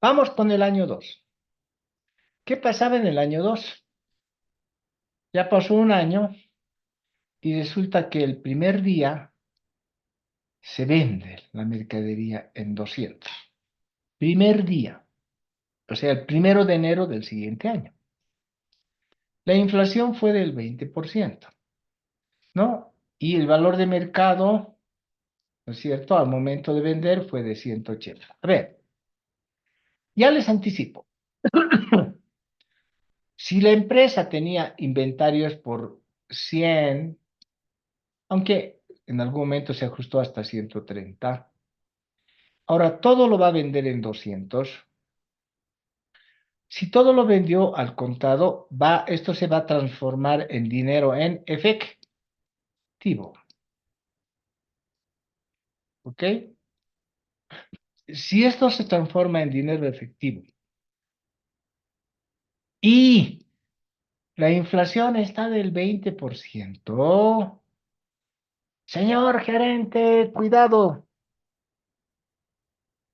Vamos con el año 2. ¿Qué pasaba en el año 2? Ya pasó un año y resulta que el primer día se vende la mercadería en 200. Primer día, o sea, el 1 de enero del siguiente año. La inflación fue del 20%, ¿no? Y el valor de mercado, ¿no es cierto?, al momento de vender fue de 180. A ver, ya les anticipo. Si la empresa tenía inventarios por 100, aunque en algún momento se ajustó hasta 130, ahora todo lo va a vender en 200. Si todo lo vendió al contado, esto se va a transformar en dinero en efectivo. ¿Ok? Si esto se transforma en dinero efectivo y la inflación está del 20%, señor gerente, cuidado.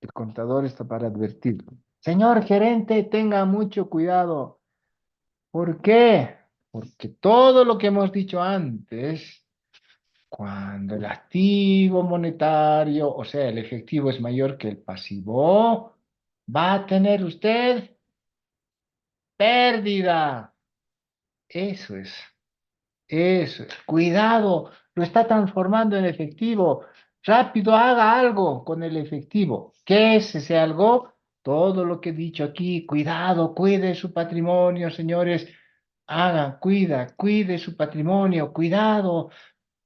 El contador está para advertir. Señor gerente, tenga mucho cuidado. ¿Por qué? Porque todo lo que hemos dicho antes, cuando el activo monetario, o sea, el efectivo es mayor que el pasivo, va a tener usted pérdida. Eso es. Eso es. Cuidado, lo está transformando en efectivo. Rápido, haga algo con el efectivo. ¿Qué es ese algo? Todo lo que he dicho aquí. Cuidado, cuide su patrimonio, señores. Cuide su patrimonio. Cuidado.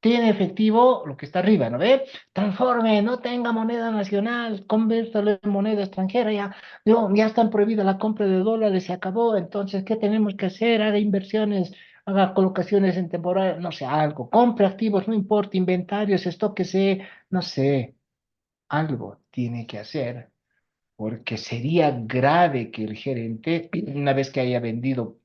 Tiene efectivo lo que está arriba, ¿no ve? Transforme, no tenga moneda nacional, conviértalo en moneda extranjera. Ya, ya están prohibida la compra de dólares, se acabó. Entonces, ¿qué tenemos que hacer? Haga inversiones, haga colocaciones en temporal, no sé, algo. Compre activos, no importa, inventarios, estóquese, no sé, algo tiene que hacer, porque sería grave que el gerente, una vez que haya vendido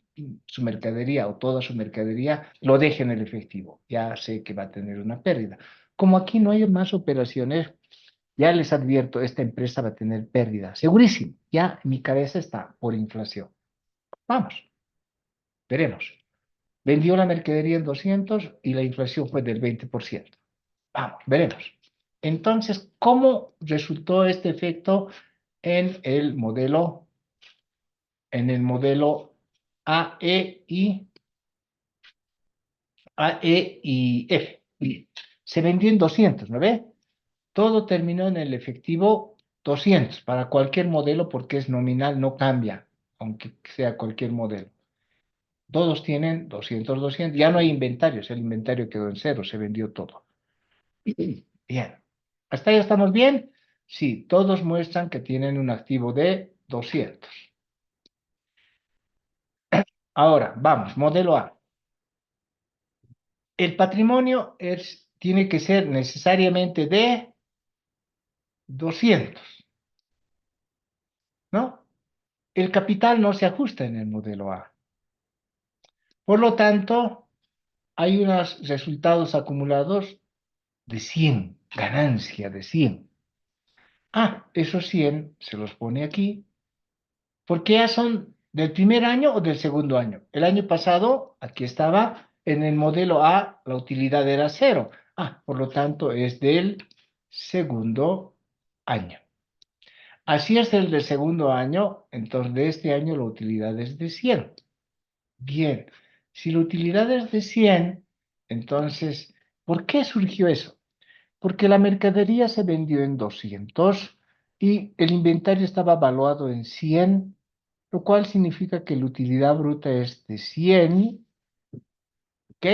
su mercadería o toda su mercadería, lo deje en el efectivo. Ya sé que va a tener una pérdida. Como aquí no hay más operaciones, ya les advierto, esta empresa va a tener pérdida, segurísimo. Ya mi cabeza está por inflación. Vamos, veremos. Vendió la mercadería en 200 y la inflación fue del 20%. Vamos, veremos. Entonces, ¿cómo resultó este efecto en el modelo AE y F? Se vendió en 200, ¿no ve? Todo terminó en el efectivo 200 para cualquier modelo porque es nominal, no cambia, aunque sea cualquier modelo. Todos tienen 200, 200. Ya no hay inventarios, el inventario quedó en cero, se vendió todo. Bien. ¿Hasta ahí estamos bien? Sí, todos muestran que tienen un activo de 200. Ahora, vamos, modelo A. El patrimonio tiene que ser necesariamente de 200, ¿no? El capital no se ajusta en el modelo A. Por lo tanto, hay unos resultados acumulados de 100, ganancia de 100. Esos 100 se los pone aquí, porque ya son del primer año o del segundo año. El año pasado, aquí estaba, en el modelo A, la utilidad era cero. Por lo tanto, es del segundo año. Así es el del segundo año, entonces de este año la utilidad es de 100. Bien, si la utilidad es de 100, entonces, ¿por qué surgió eso? Porque la mercadería se vendió en 200 y el inventario estaba valuado en 100, lo cual significa que la utilidad bruta es de 100, ¿ok?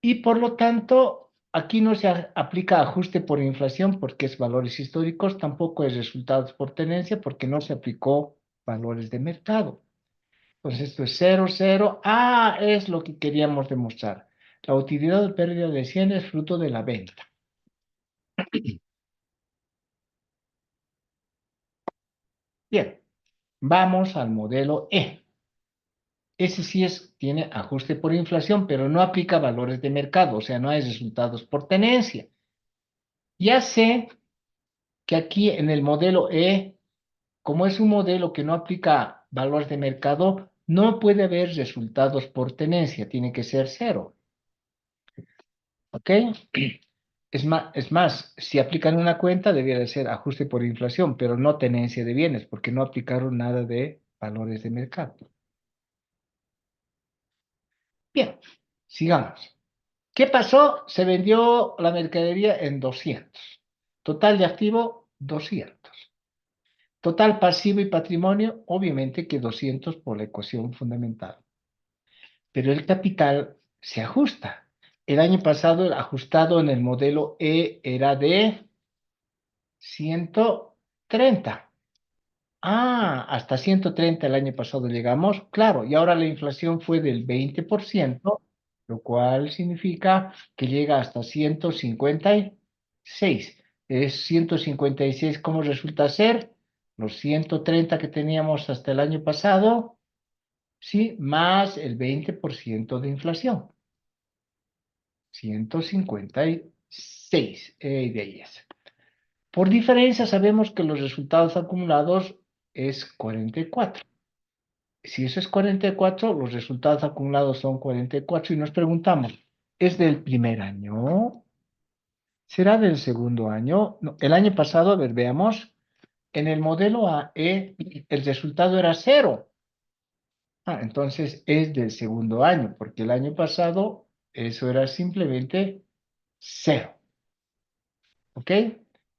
Y por lo tanto, aquí no se aplica ajuste por inflación porque es valores históricos, tampoco es resultados por tenencia porque no se aplicó valores de mercado. Entonces esto es 0, 0. Es lo que queríamos demostrar. La utilidad de pérdida de 100 es fruto de la venta. Bien, vamos al modelo E. Ese sí tiene ajuste por inflación, pero no aplica valores de mercado, o sea, no hay resultados por tenencia. Ya sé que aquí en el modelo E como es un modelo que no aplica valores de mercado, no puede haber resultados por tenencia, tiene que ser cero. ¿Ok? Es más, si aplican una cuenta, debiera ser ajuste por inflación, pero no tenencia de bienes, porque no aplicaron nada de valores de mercado. Bien, sigamos. ¿Qué pasó? Se vendió la mercadería en 200. Total de activo, 200. Total pasivo y patrimonio, obviamente que 200 por la ecuación fundamental. Pero el capital se ajusta. El año pasado, el ajustado en el modelo E era de 130. Hasta 130 el año pasado llegamos, claro, y ahora la inflación fue del 20%, lo cual significa que llega hasta 156. Es 156, ¿cómo resulta ser? Los 130 que teníamos hasta el año pasado, sí, más el 20% de inflación. 156, de ahí es. Por diferencia, sabemos que los resultados acumulados es 44. Si eso es 44, los resultados acumulados son 44 y nos preguntamos, ¿es del primer año? ¿Será del segundo año? No, el año pasado, a ver, veamos, en el modelo AE el resultado era cero. Entonces es del segundo año, porque el año pasado eso era simplemente cero. ¿Ok?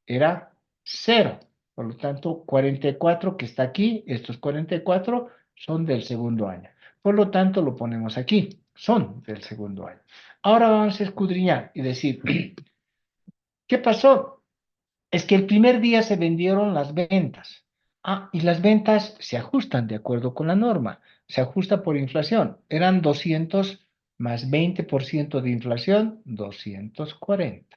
Era cero. Por lo tanto, 44 que está aquí, estos 44 son del segundo año. Por lo tanto, lo ponemos aquí. Son del segundo año. Ahora vamos a escudriñar y decir, ¿qué pasó? Es que el primer día se vendieron las ventas. Y las ventas se ajustan de acuerdo con la norma. Se ajusta por inflación. Eran 200 más 20% de inflación, 240.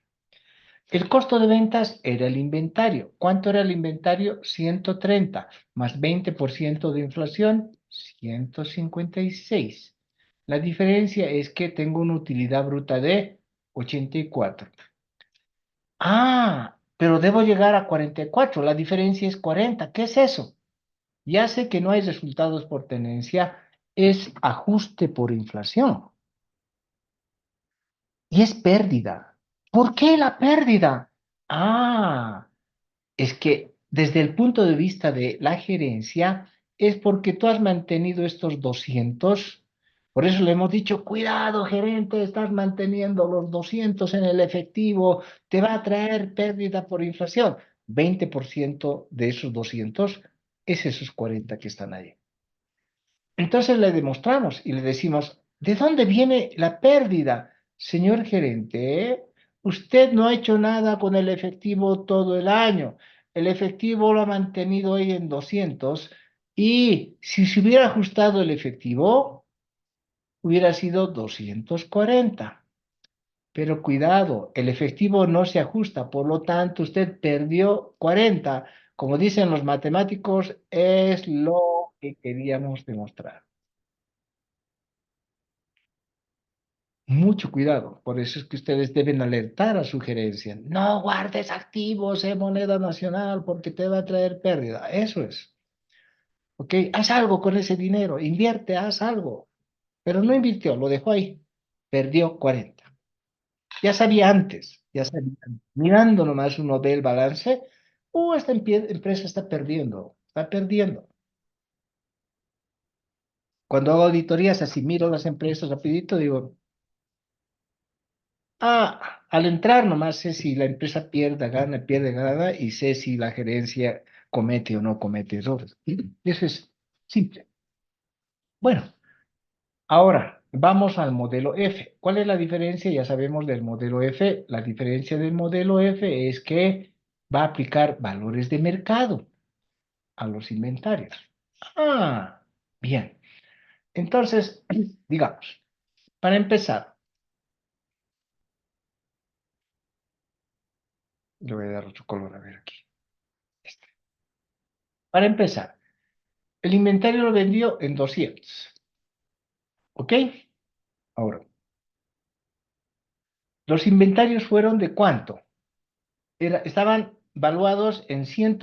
El costo de ventas era el inventario. ¿Cuánto era el inventario? 130 más 20% de inflación, 156. La diferencia es que tengo una utilidad bruta de 84. Pero debo llegar a 44. La diferencia es 40. ¿Qué es eso? Ya sé que no hay resultados por tenencia, es ajuste por inflación. Y es pérdida. ¿Por qué la pérdida? Ah, es que desde el punto de vista de la gerencia, es porque tú has mantenido estos 200. Por eso le hemos dicho, cuidado, gerente, estás manteniendo los 200 en el efectivo, te va a traer pérdida por inflación. 20% de esos 200 es esos 40 que están ahí. Entonces le demostramos y le decimos, ¿de dónde viene la pérdida? Señor gerente, usted no ha hecho nada con el efectivo todo el año. El efectivo lo ha mantenido ahí en 200 y si se hubiera ajustado el efectivo, hubiera sido 240. Pero cuidado, el efectivo no se ajusta, por lo tanto usted perdió 40. Como dicen los matemáticos, es lo que queríamos demostrar. Mucho cuidado, por eso es que ustedes deben alertar a su gerencia. No guardes activos en moneda nacional porque te va a traer pérdida. Eso es. ¿Ok? Haz algo con ese dinero, invierte, haz algo. Pero no invirtió, lo dejó ahí. Perdió 40. Ya sabía antes, ya sabía. Mirando nomás uno ve el balance. Esta empresa está perdiendo, está perdiendo. Cuando hago auditorías así, miro las empresas rapidito, digo, al entrar nomás sé si la empresa pierde, gana y sé si la gerencia comete o no comete errores. Eso es simple. Bueno, ahora vamos al modelo F. ¿Cuál es la diferencia? Ya sabemos del modelo F. La diferencia del modelo F es que va a aplicar valores de mercado a los inventarios. Bien. Entonces, digamos, para empezar, le voy a dar otro color a ver aquí. Este. Para empezar, el inventario lo vendió en 200. ¿Ok? Ahora, ¿los inventarios fueron de cuánto? Estaban valuados en 100.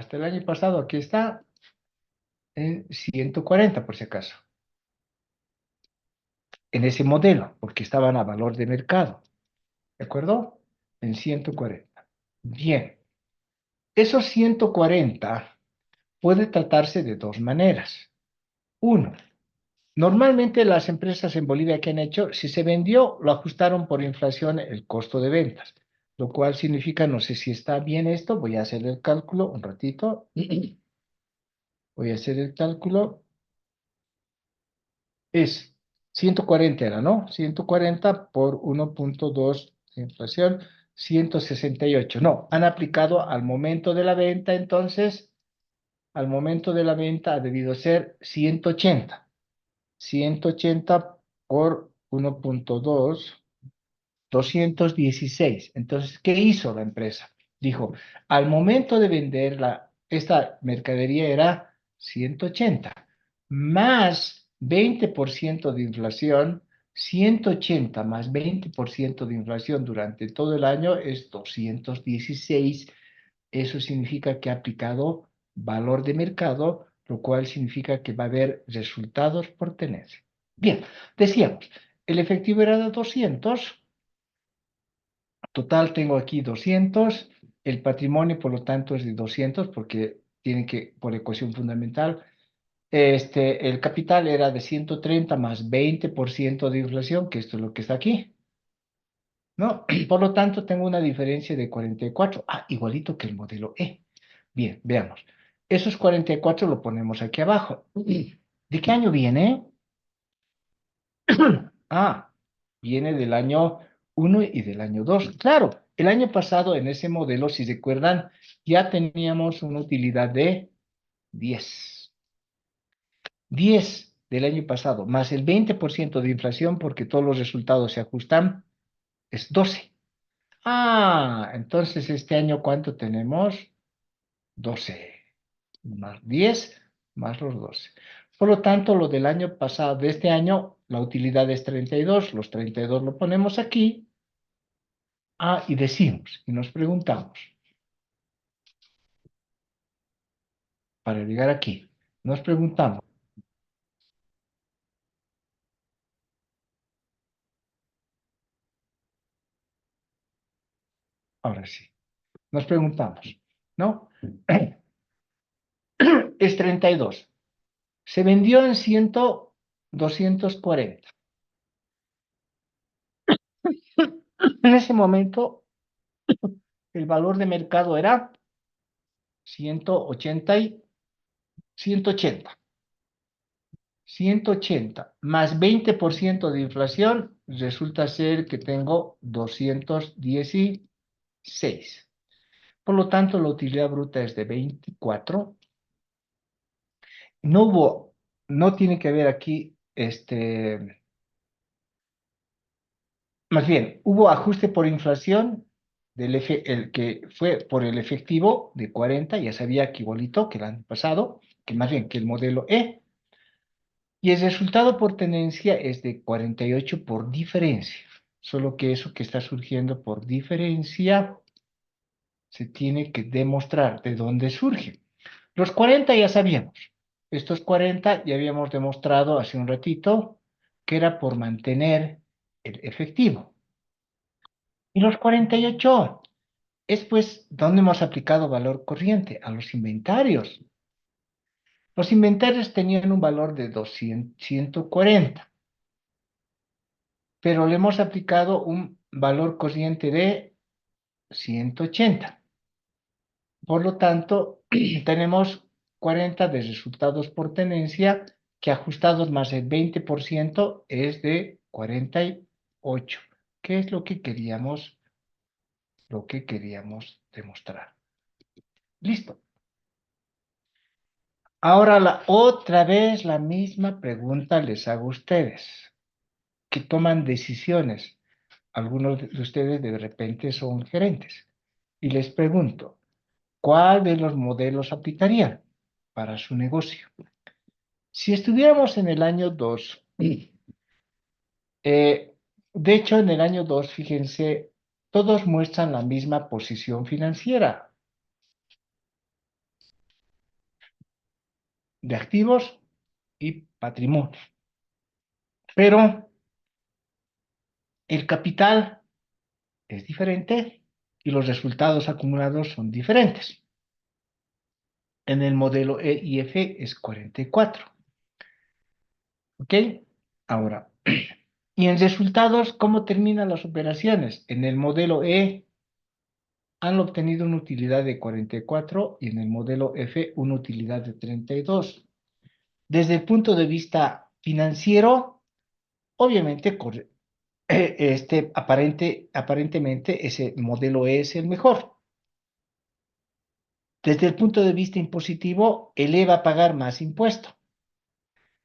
Hasta el año pasado, aquí está, en 140 por si acaso, en ese modelo, porque estaban a valor de mercado, ¿de acuerdo? En 140. Bien, esos 140 puede tratarse de dos maneras. Uno, normalmente las empresas en Bolivia que han hecho, si se vendió, lo ajustaron por inflación el costo de ventas, lo cual significa, no sé si está bien esto, voy a hacer el cálculo un ratito, voy a hacer el cálculo, es 140 era, ¿no? 140 por 1.2 de inflación, 168. No, han aplicado al momento de la venta, entonces, al momento de la venta ha debido ser 180. 180 por 1.2, 216. Entonces, ¿qué hizo la empresa? Dijo, al momento de vender esta mercadería era 180 más 20% de inflación, 180 más 20% de inflación durante todo el año es 216. Eso significa que ha aplicado valor de mercado, lo cual significa que va a haber resultados por tenencia. Bien, decíamos, el efectivo era de 200, total tengo aquí 200, el patrimonio por lo tanto es de 200 porque tiene que, por ecuación fundamental, el capital era de 130 más 20% de inflación, que esto es lo que está aquí, ¿no? Por lo tanto, tengo una diferencia de 44. Ah, igualito que el modelo E. Bien, veamos. Esos 44 lo ponemos aquí abajo. ¿De qué año viene? Ah, viene del año 1 y del año 2. Claro, el año pasado en ese modelo, si recuerdan, ya teníamos una utilidad de 10. 10 del año pasado, más el 20% de inflación, porque todos los resultados se ajustan, es 12. Ah, entonces este año, ¿cuánto tenemos? 12 más 10 más los 12. Por lo tanto, lo del año pasado, de este año, la utilidad es 32. Los 32 lo ponemos aquí. Ah, y decimos, y nos preguntamos, para llegar aquí, nos preguntamos, ahora sí, nos preguntamos, ¿no? Es 32. Se vendió en 240. En ese momento, el valor de mercado era 180 y 180. 180 más 20% de inflación, resulta ser que tengo 216. Por lo tanto, la utilidad bruta es de 24. No hubo, no tiene que ver aquí, más bien, hubo ajuste por inflación el que fue por el efectivo de 40, ya sabía que igualito que el año pasado, que más bien que el modelo E, y el resultado por tenencia es de 48 por diferencia. Solo que eso que está surgiendo por diferencia se tiene que demostrar de dónde surge. Los 40 ya sabíamos. Estos 40 ya habíamos demostrado hace un ratito que era por mantener el efectivo. Y los 48 es pues donde hemos aplicado valor corriente a los inventarios. Los inventarios tenían un valor de 140, pero le hemos aplicado un valor corriente de 180. Por lo tanto, tenemos 40 de resultados por tenencia que ajustados más el 20% es de 48. ¿Qué es lo que queríamos demostrar? Listo. Ahora otra vez la misma pregunta les hago a ustedes, que toman decisiones. Algunos de ustedes de repente son gerentes. Y les pregunto, ¿cuál de los modelos aplicarían para su negocio? Si estuviéramos en el año 2, de hecho en el año 2, fíjense, todos muestran la misma posición financiera. de activos y patrimonio. Pero el capital es diferente y los resultados acumulados son diferentes. En el modelo E y F es 44. ¿Ok? Ahora, y en resultados, ¿cómo terminan las operaciones? En el modelo E han obtenido una utilidad de 44 y en el modelo F una utilidad de 32. Desde el punto de vista financiero, obviamente, aparentemente ese modelo E es el mejor. Desde el punto de vista impositivo, el E va a pagar más impuesto.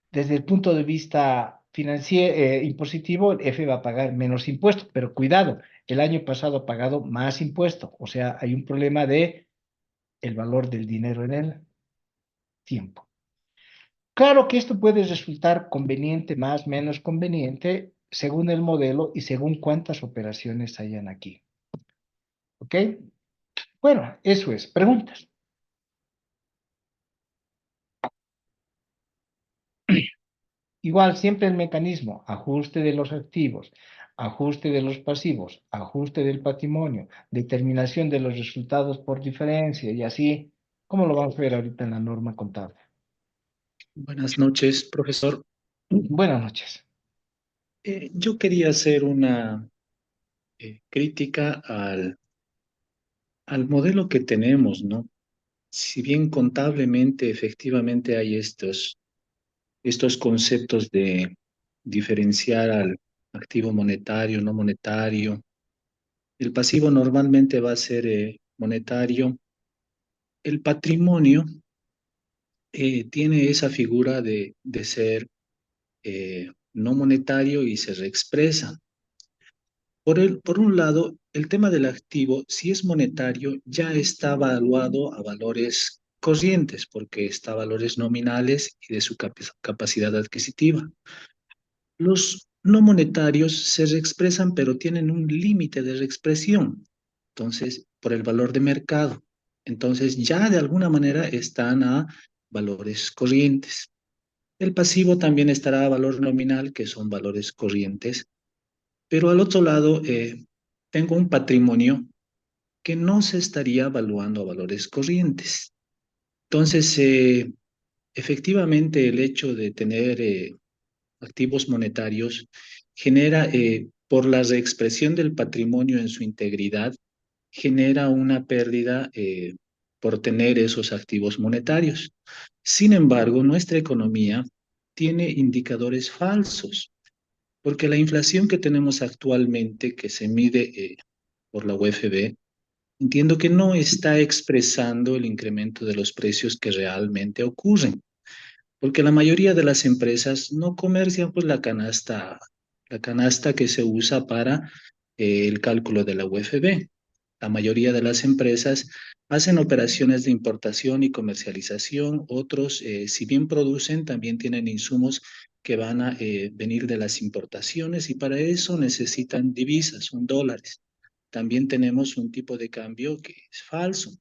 Desde el punto de vista financiero, impositivo, el F va a pagar menos impuestos, pero cuidado, el año pasado ha pagado más impuesto, o sea, hay un problema de el valor del dinero en el tiempo. Claro que esto puede resultar conveniente, más, menos conveniente, según el modelo y según cuántas operaciones hayan aquí. ¿Ok? Bueno, eso es. Preguntas. Igual, siempre el mecanismo, ajuste de los activos, ajuste de los pasivos, ajuste del patrimonio, determinación de los resultados por diferencia y así, ¿cómo lo vamos a ver ahorita en la norma contable? Buenas noches, profesor. Buenas noches. Yo quería hacer una crítica al modelo que tenemos, ¿no? Si bien contablemente efectivamente hay estos conceptos de diferenciar al activo monetario, no monetario, el pasivo normalmente va a ser monetario. El patrimonio tiene esa figura de ser no monetario y se reexpresa. Por un lado, el tema del activo, si es monetario, ya está evaluado a valores corrientes, porque está a valores nominales y de su capacidad adquisitiva. Los no monetarios se reexpresan, pero tienen un límite de reexpresión, entonces, por el valor de mercado. Entonces, ya de alguna manera están a valores corrientes. El pasivo también estará a valor nominal, que son valores corrientes, pero al otro lado, tengo un patrimonio que no se estaría evaluando a valores corrientes. Entonces, efectivamente, el hecho de tener activos monetarios genera, por la reexpresión del patrimonio en su integridad, genera una pérdida por tener esos activos monetarios. Sin embargo, nuestra economía tiene indicadores falsos, porque la inflación que tenemos actualmente, que se mide por la UFB, entiendo que no está expresando el incremento de los precios que realmente ocurren, porque la mayoría de las empresas no comercian pues la canasta que se usa para el cálculo de la UFB. La mayoría de las empresas hacen operaciones de importación y comercialización. Otros, si bien producen, también tienen insumos que van a venir de las importaciones y para eso necesitan divisas, son dólares. También tenemos un tipo de cambio que es falso,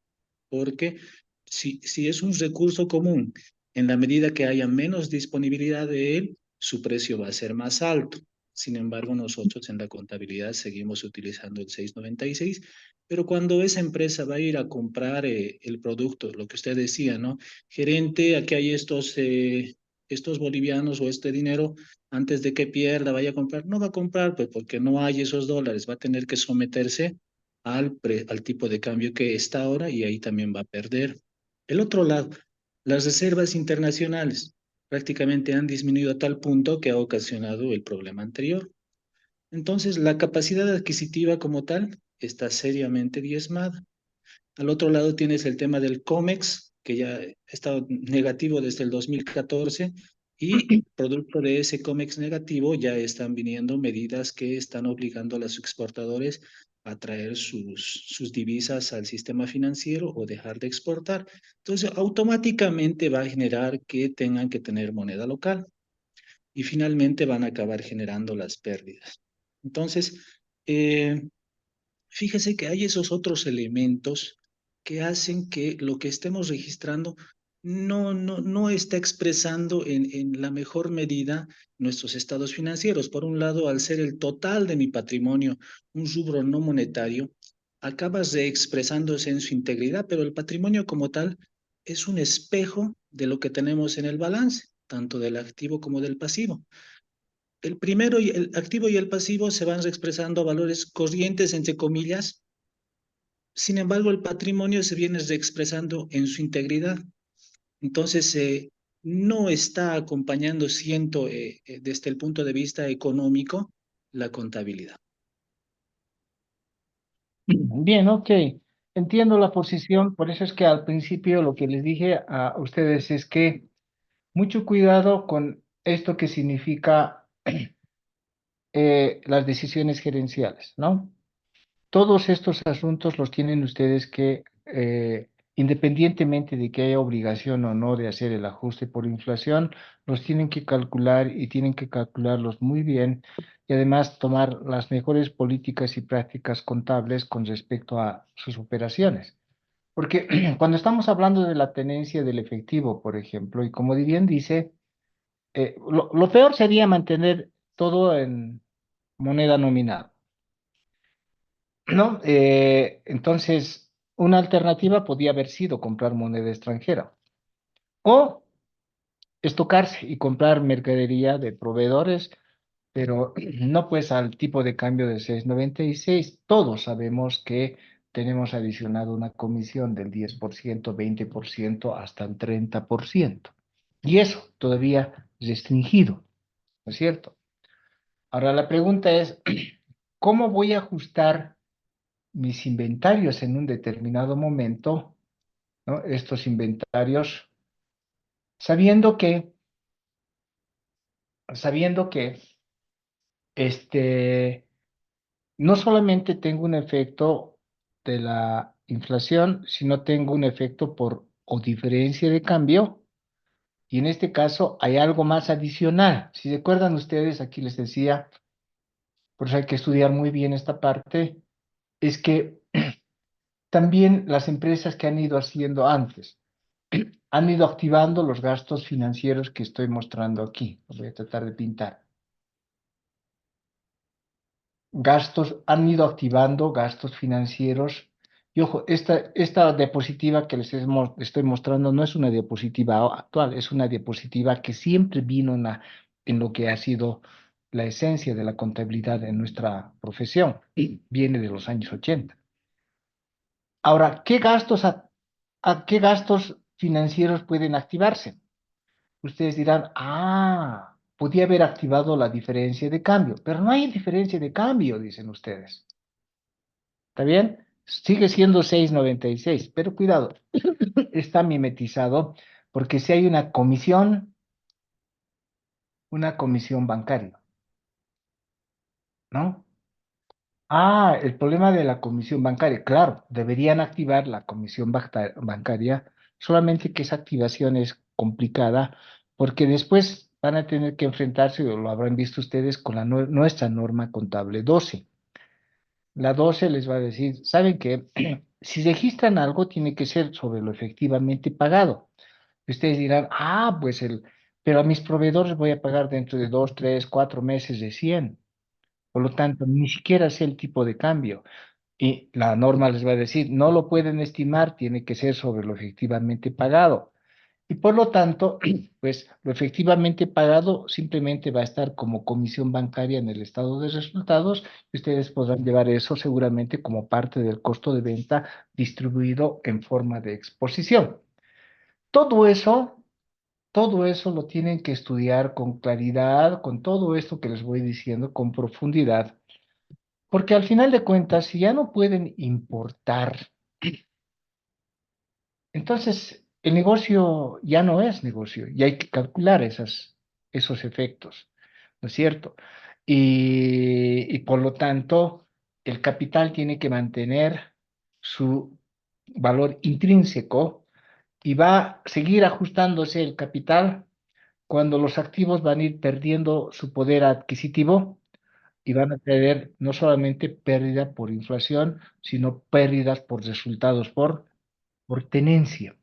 porque si es un recurso común, en la medida que haya menos disponibilidad de él, su precio va a ser más alto. Sin embargo, nosotros en la contabilidad seguimos utilizando el 696, pero cuando esa empresa va a ir a comprar el producto, lo que usted decía, ¿no? Gerente, aquí hay estos bolivianos o este dinero, antes de que pierda, vaya a comprar. No va a comprar, pues porque no hay esos dólares, va a tener que someterse al tipo de cambio que está ahora y ahí también va a perder. El otro lado, las reservas internacionales prácticamente han disminuido a tal punto que ha ocasionado el problema anterior. Entonces, la capacidad adquisitiva como tal está seriamente diezmada. Al otro lado tienes el tema del COMEX, que ya ha estado negativo desde el 2014 y producto de ese COMEX negativo ya están viniendo medidas que están obligando a los exportadores a traer sus divisas al sistema financiero o dejar de exportar. Entonces, automáticamente va a generar que tengan que tener moneda local y finalmente van a acabar generando las pérdidas. Entonces, eh, fíjese que hay esos otros elementos que hacen que lo que estemos registrando no está expresando en la mejor medida nuestros estados financieros. Por un lado, al ser el total de mi patrimonio un rubro no monetario, acabas de expresándose en su integridad, pero el patrimonio como tal es un espejo de lo que tenemos en el balance, tanto del activo como del pasivo. El primero, y el activo y el pasivo, se van expresando a valores corrientes, entre comillas. Sin embargo, el patrimonio se viene expresando en su integridad. Entonces, no está acompañando, siento, desde el punto de vista económico, la contabilidad. Bien, ok. Entiendo la posición, por eso es que al principio lo que les dije a ustedes es que mucho cuidado con esto que significa las decisiones gerenciales, ¿no? Todos estos asuntos los tienen ustedes que, independientemente de que haya obligación o no de hacer el ajuste por inflación, los tienen que calcular y tienen que calcularlos muy bien y además tomar las mejores políticas y prácticas contables con respecto a sus operaciones. Porque cuando estamos hablando de la tenencia del efectivo, por ejemplo, y como bien dice, lo peor sería mantener todo en moneda nominal. ¿No? Entonces, una alternativa podía haber sido comprar moneda extranjera o estocarse y comprar mercadería de proveedores, pero no pues al tipo de cambio de 6,96. Todos sabemos que tenemos adicionado una comisión del 10%, 20%, hasta el 30%. Y eso todavía restringido, ¿no es cierto? Ahora la pregunta es, ¿cómo voy a ajustar mis inventarios en un determinado momento, ¿no? Estos inventarios, sabiendo que, sabiendo que, este, no solamente tengo un efecto de la inflación, sino tengo un efecto por o diferencia de cambio, y en este caso hay algo más adicional. Si se acuerdan ustedes, aquí les decía, por eso hay que estudiar muy bien esta parte, es que también las empresas que han ido haciendo antes, han ido activando los gastos financieros que estoy mostrando aquí. Los voy a tratar de pintar. Gastos, han ido activando gastos financieros. Y ojo, esta diapositiva que estoy mostrando no es una diapositiva actual, es una diapositiva que siempre vino en lo que ha sido la esencia de la contabilidad en nuestra profesión. Viene de los años 80. Ahora, ¿qué gastos financieros pueden activarse? Ustedes dirán, podía haber activado la diferencia de cambio, pero no hay diferencia de cambio, dicen ustedes. ¿Está bien? Sigue siendo 6,96, pero cuidado, está mimetizado porque si hay una comisión bancaria, ¿no? El problema de la comisión bancaria, claro, deberían activar la comisión bancaria, solamente que esa activación es complicada porque después van a tener que enfrentarse, o lo habrán visto ustedes, con nuestra norma contable 12. La 12 les va a decir, ¿saben qué? Si registran algo, tiene que ser sobre lo efectivamente pagado. Ustedes dirán, pero a mis proveedores voy a pagar dentro de 2, 3, 4 meses de 100. Por lo tanto, ni siquiera sé el tipo de cambio. Y la norma les va a decir, no lo pueden estimar, tiene que ser sobre lo efectivamente pagado. Y por lo tanto, pues lo efectivamente pagado simplemente va a estar como comisión bancaria en el estado de resultados y ustedes podrán llevar eso seguramente como parte del costo de venta distribuido en forma de exposición. Todo eso, todo eso lo tienen que estudiar con claridad, con todo esto que les voy diciendo, con profundidad, porque al final de cuentas, si ya no pueden importar, entonces el negocio ya no es negocio y hay que calcular esos efectos, ¿no es cierto? Y por lo tanto, el capital tiene que mantener su valor intrínseco y va a seguir ajustándose el capital cuando los activos van a ir perdiendo su poder adquisitivo y van a tener no solamente pérdida por inflación, sino pérdidas por resultados por tenencia.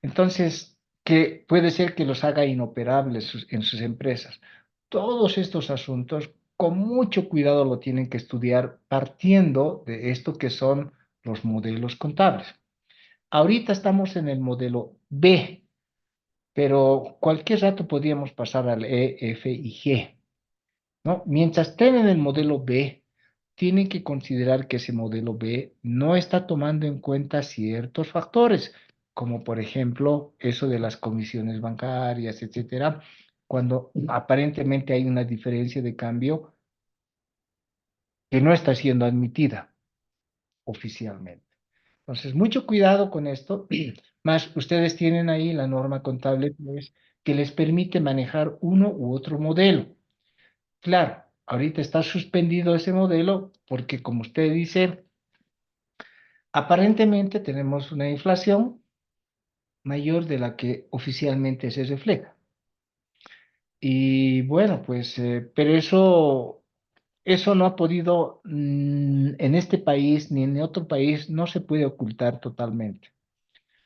Entonces, que puede ser que los haga inoperables en sus empresas. Todos estos asuntos, con mucho cuidado lo tienen que estudiar partiendo de esto que son los modelos contables. Ahorita estamos en el modelo B, pero cualquier rato podríamos pasar al E, F y G, ¿no? Mientras estén en el modelo B, tienen que considerar que ese modelo B no está tomando en cuenta ciertos factores, como por ejemplo eso de las comisiones bancarias, etcétera, cuando aparentemente hay una diferencia de cambio que no está siendo admitida oficialmente. Entonces, mucho cuidado con esto, más ustedes tienen ahí la norma contable pues, que les permite manejar uno u otro modelo. Claro, ahorita está suspendido ese modelo porque, como usted dice, aparentemente tenemos una inflación mayor de la que oficialmente se refleja. Y bueno, pues, pero eso no ha podido, en este país ni en otro país, no se puede ocultar totalmente.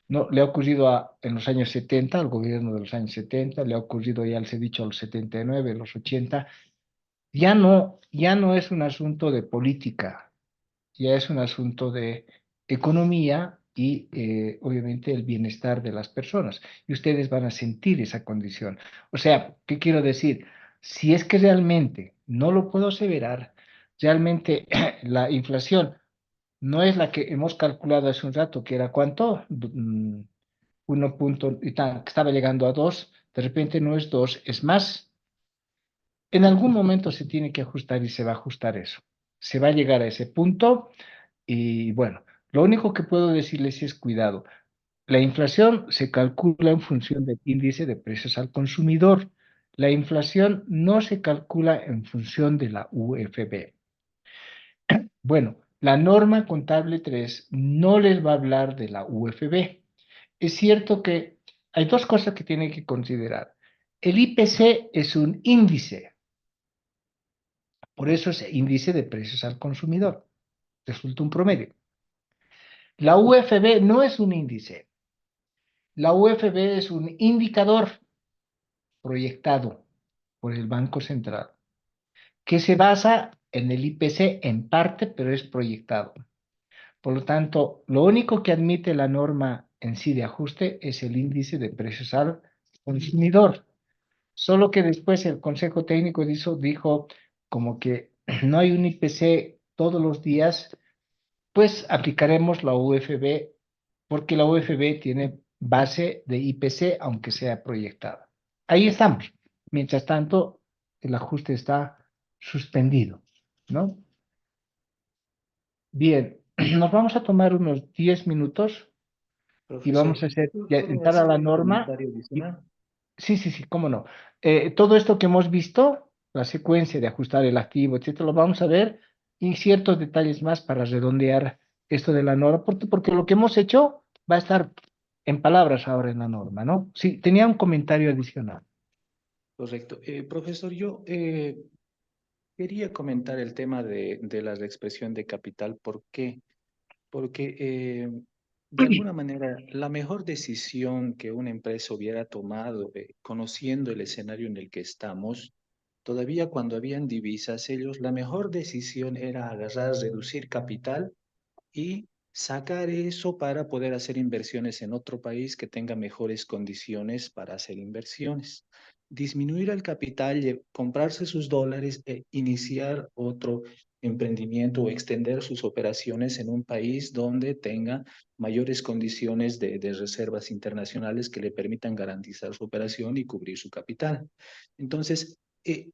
No, le ha ocurrido en los años 70, al gobierno de los años 70, le ha ocurrido, ya les he dicho, a los 79, los 80. Ya no es un asunto de política, ya es un asunto de economía y obviamente el bienestar de las personas. Y ustedes van a sentir esa condición. O sea, ¿qué quiero decir? Si es que realmente, no lo puedo aseverar, realmente la inflación no es la que hemos calculado hace un rato, que era cuánto, 1 punto y tal, que estaba llegando a 2, de repente no es 2, es más. En algún momento se tiene que ajustar y se va a ajustar eso. Se va a llegar a ese punto y bueno, lo único que puedo decirles es cuidado. La inflación se calcula en función del índice de precios al consumidor. La inflación no se calcula en función de la UFB. Bueno, la norma contable 3 no les va a hablar de la UFB. Es cierto que hay dos cosas que tienen que considerar. El IPC es un índice, por eso es índice de precios al consumidor. Resulta un promedio. La UFB no es un índice. La UFB es un indicador proyectado por el Banco Central que se basa en el IPC en parte, pero es proyectado. Por lo tanto, lo único que admite la norma en sí de ajuste es el índice de precios al consumidor. Solo que después el Consejo Técnico dijo como que no hay un IPC todos los días, pues aplicaremos la UFB porque la UFB tiene base de IPC aunque sea proyectada. Ahí estamos. Mientras tanto, el ajuste está suspendido, ¿no? Bien, nos vamos a tomar unos 10 minutos y vamos Profesor, a ¿puedo entrar a hacer la un norma. comentario Y, adicional? sí, sí, sí, cómo no. Todo esto que hemos visto, la secuencia de ajustar el activo, etcétera, lo vamos a ver y ciertos detalles más para redondear esto de la norma, porque lo que hemos hecho va a estar en palabras ahora en la norma, ¿no? Sí, tenía un comentario adicional. Correcto. Profesor, yo quería comentar el tema de la expresión de capital. ¿Por qué? Porque de alguna manera la mejor decisión que una empresa hubiera tomado, conociendo el escenario en el que estamos, todavía cuando habían divisas, ellos, la mejor decisión era agarrar, reducir capital y sacar eso para poder hacer inversiones en otro país que tenga mejores condiciones para hacer inversiones. Disminuir el capital, comprarse sus dólares e iniciar otro emprendimiento o extender sus operaciones en un país donde tenga mayores condiciones de reservas internacionales que le permitan garantizar su operación y cubrir su capital. Entonces,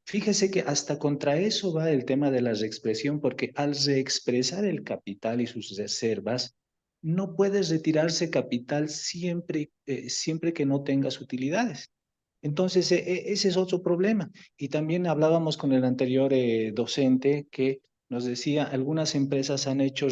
fíjese que hasta contra eso va el tema de la reexpresión, porque al reexpresar el capital y sus reservas, no puedes retirarse capital siempre que no tengas utilidades. Entonces, ese es otro problema. Y también hablábamos con el anterior docente que nos decía, algunas empresas han hecho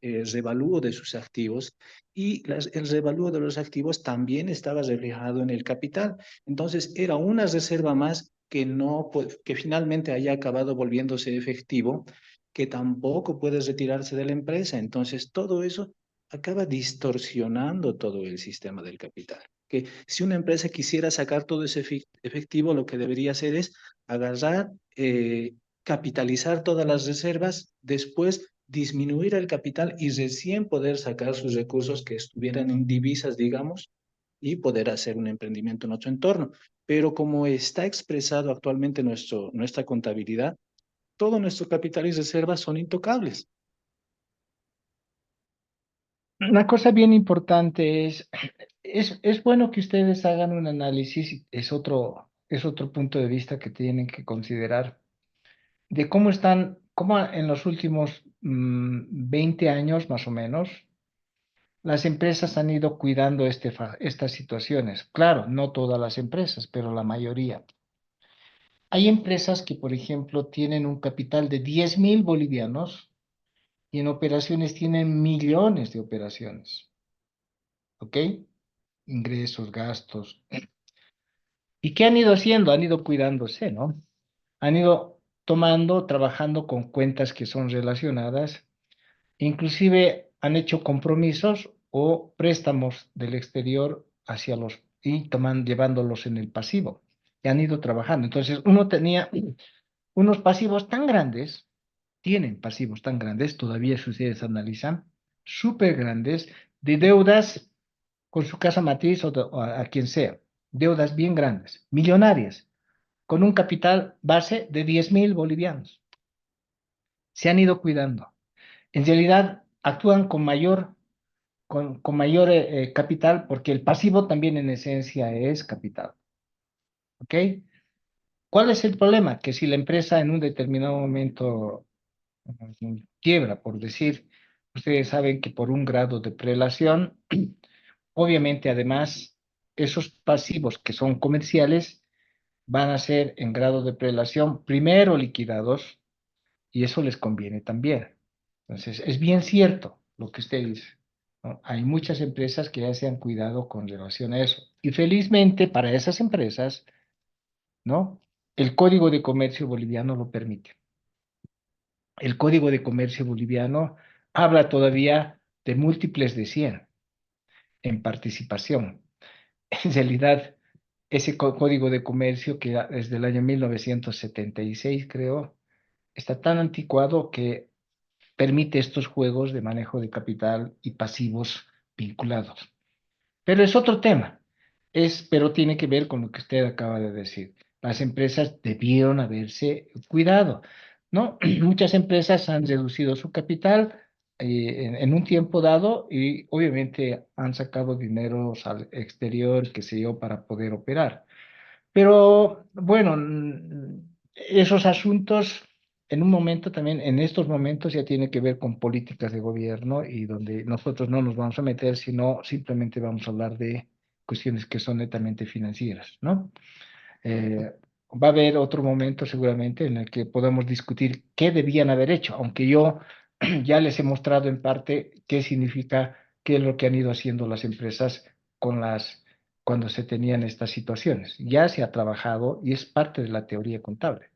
revalúo de sus activos y el revalúo de los activos también estaba reflejado en el capital. Entonces, era una reserva más que, no, que finalmente haya acabado volviéndose efectivo, que tampoco puede retirarse de la empresa. Entonces, todo eso acaba distorsionando todo el sistema del capital. Que si una empresa quisiera sacar todo ese efectivo, lo que debería hacer es agarrar, capitalizar todas las reservas, después disminuir el capital y recién poder sacar sus recursos que estuvieran en divisas, digamos, y poder hacer un emprendimiento en otro entorno. Pero como está expresado actualmente nuestra contabilidad, todo nuestro capital y reservas son intocables. Una cosa bien importante es bueno que ustedes hagan un análisis, es otro punto de vista que tienen que considerar, de cómo están, cómo en los últimos 20 años más o menos, las empresas han ido cuidando estas situaciones. Claro, no todas las empresas, pero la mayoría. Hay empresas que, por ejemplo, tienen un capital de 10.000 bolivianos y en operaciones tienen millones de operaciones, ¿ok? Ingresos, gastos. ¿Y qué han ido haciendo? Han ido cuidándose, ¿no? Han ido tomando, trabajando con cuentas que son relacionadas, inclusive han hecho compromisos o préstamos del exterior hacia los y llevándolos en el pasivo. Y han ido trabajando. Entonces, uno tenía unos pasivos tan grandes, tienen pasivos tan grandes, todavía si ustedes analizan, súper grandes, de deudas con su casa matriz o a quien sea, deudas bien grandes, millonarias, con un capital base de 10.000 bolivianos. Se han ido cuidando. En realidad actúan con mayor capital porque el pasivo también en esencia es capital. ¿Ok? ¿Cuál es el problema? Que si la empresa en un determinado momento quiebra, por decir, ustedes saben que por un grado de prelación, obviamente además esos pasivos que son comerciales van a ser en grado de prelación primero liquidados y eso les conviene también. Entonces, es bien cierto lo que usted dice, ¿no? Hay muchas empresas que ya se han cuidado con relación a eso. Y felizmente para esas empresas, ¿no? El Código de Comercio boliviano lo permite. El Código de Comercio boliviano habla todavía de múltiples de 100 en participación. En realidad, ese Código de Comercio, que desde el año 1976, creo, está tan anticuado que permite estos juegos de manejo de capital y pasivos vinculados. Pero es otro tema, pero tiene que ver con lo que usted acaba de decir. Las empresas debieron haberse cuidado, ¿no? Muchas empresas han reducido su capital en un tiempo dado y obviamente han sacado dinero al exterior, qué sé yo, para poder operar. Pero bueno, esos asuntos en un momento también, en estos momentos ya tiene que ver con políticas de gobierno y donde nosotros no nos vamos a meter, sino simplemente vamos a hablar de cuestiones que son netamente financieras, ¿no? Eh, Va a haber otro momento seguramente en el que podamos discutir qué debían haber hecho, aunque yo ya les he mostrado en parte qué significa, qué es lo que han ido haciendo las empresas con cuando se tenían estas situaciones. Ya se ha trabajado y es parte de la teoría contable,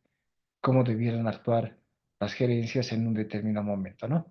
cómo debieran actuar las gerencias en un determinado momento, ¿no?